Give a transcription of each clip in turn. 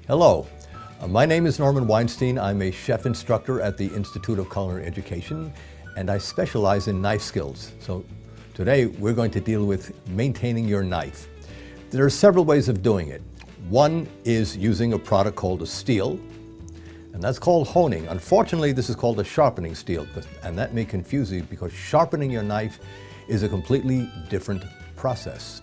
Hello, my name is Norman Weinstein. I'm a chef instructor at the Institute of Culinary Education, and I specialize in knife skills. So today we're going to deal with maintaining your knife. There are several ways of doing it. One is using a product called a steel, and that's called honing. Unfortunately, this is called a sharpening steel, and that may confuse you because sharpening your knife is a completely different process.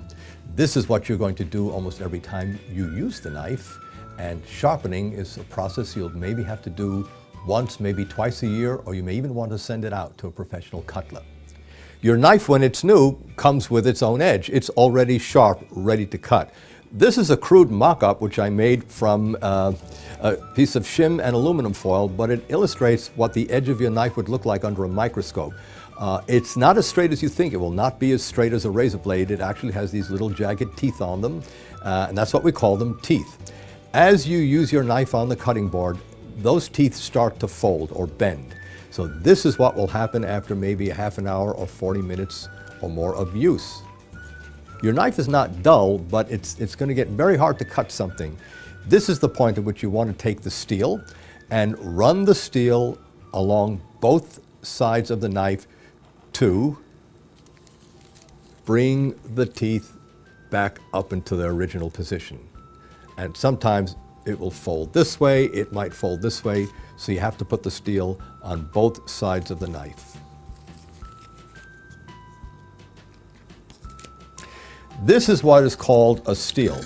This is what you're going to do almost every time you use the knife. And sharpening is a process you'll maybe have to do once, maybe twice a year, or you may even want to send it out to a professional cutler. Your knife, when it's new, comes with its own edge. It's already sharp, ready to cut. This is a crude mock-up which I made from a piece of shim and aluminum foil, but it illustrates what the edge of your knife would look like under a microscope. It's not as straight as you think. It will not be as straight as a razor blade. It actually has these little jagged teeth on them, and that's what we call them, teeth. As you use your knife on the cutting board, those teeth start to fold or bend. So this is what will happen after maybe a half an hour or 40 minutes or more of use. Your knife is not dull, but it's going to get very hard to cut something. This is the point at which you want to take the steel and run the steel along both sides of the knife to bring the teeth back up into their original position. And sometimes it will fold this way, it might fold this way, so you have to put the steel on both sides of the knife. This is what is called a steel.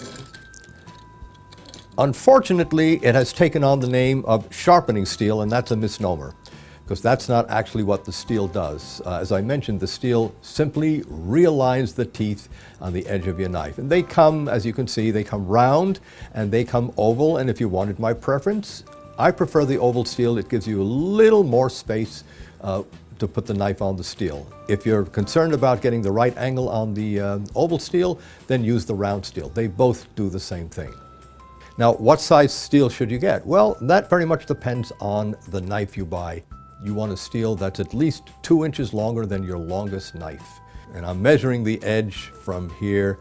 Unfortunately, it has taken on the name of sharpening steel, and that's a misnomer, because that's not actually what the steel does. As I mentioned, the steel simply realigns the teeth on the edge of your knife. And they come, as you can see, they come round and they come oval. And if you wanted my preference, I prefer the oval steel. It gives you a little more space to put the knife on the steel. If you're concerned about getting the right angle on the oval steel, then use the round steel. They both do the same thing. Now, what size steel should you get? Well, that very much depends on the knife you buy. You want a steel that's at least 2 inches longer than your longest knife. And I'm measuring the edge from here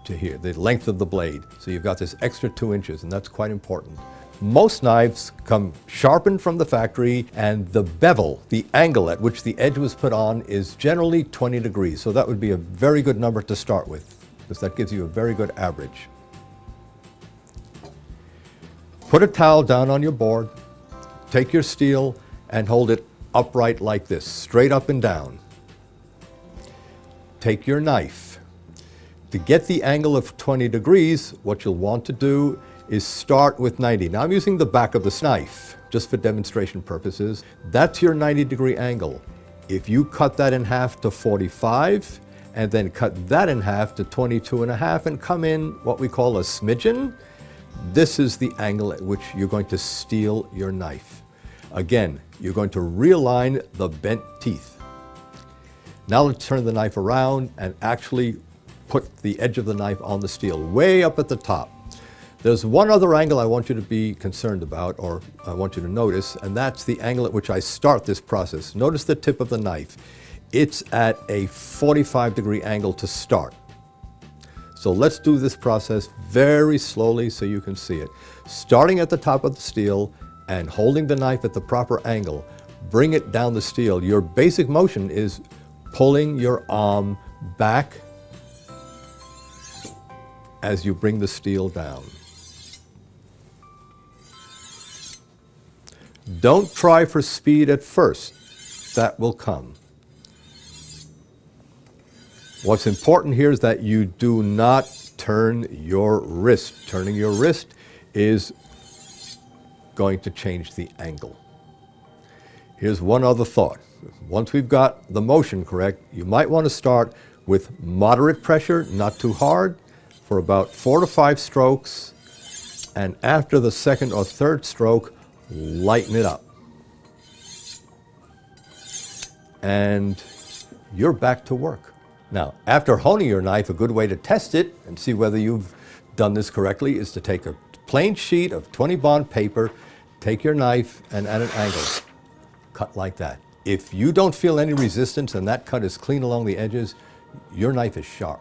to here, the length of the blade. So you've got this extra 2 inches, and that's quite important. Most knives come sharpened from the factory, and the bevel, the angle at which the edge was put on, is generally 20 degrees. So that would be a very good number to start with, because that gives you a very good average. Put a towel down on your board, take your steel, and hold it upright like this, straight up and down. Take your knife. To get the angle of 20 degrees, what you'll want to do is start with 90. Now I'm using the back of this knife, just for demonstration purposes. That's your 90-degree angle. If you cut that in half to 45, and then cut that in half to 22.5 and come in what we call a smidgen, this is the angle at which you're going to steel your knife. Again, you're going to realign the bent teeth. Now let's turn the knife around and actually put the edge of the knife on the steel, way up at the top. There's one other angle I want you to be concerned about, or I want you to notice, and that's the angle at which I start this process. Notice the tip of the knife. It's at a 45-degree angle to start. So let's do this process very slowly so you can see it. Starting at the top of the steel, and holding the knife at the proper angle, bring it down the steel. Your basic motion is pulling your arm back as you bring the steel down. Don't try for speed at first. That will come. What's important here is that you do not turn your wrist. Turning your wrist is going to change the angle. Here's one other thought. Once we've got the motion correct, you might want to start with moderate pressure, not too hard, for about 4 to 5 strokes, and after the second or third stroke, lighten it up. And you're back to work. Now, after honing your knife, a good way to test it and see whether you've done this correctly is to take a plain sheet of 20 bond paper, take your knife, and at an angle, cut like that. If you don't feel any resistance and that cut is clean along the edges, your knife is sharp.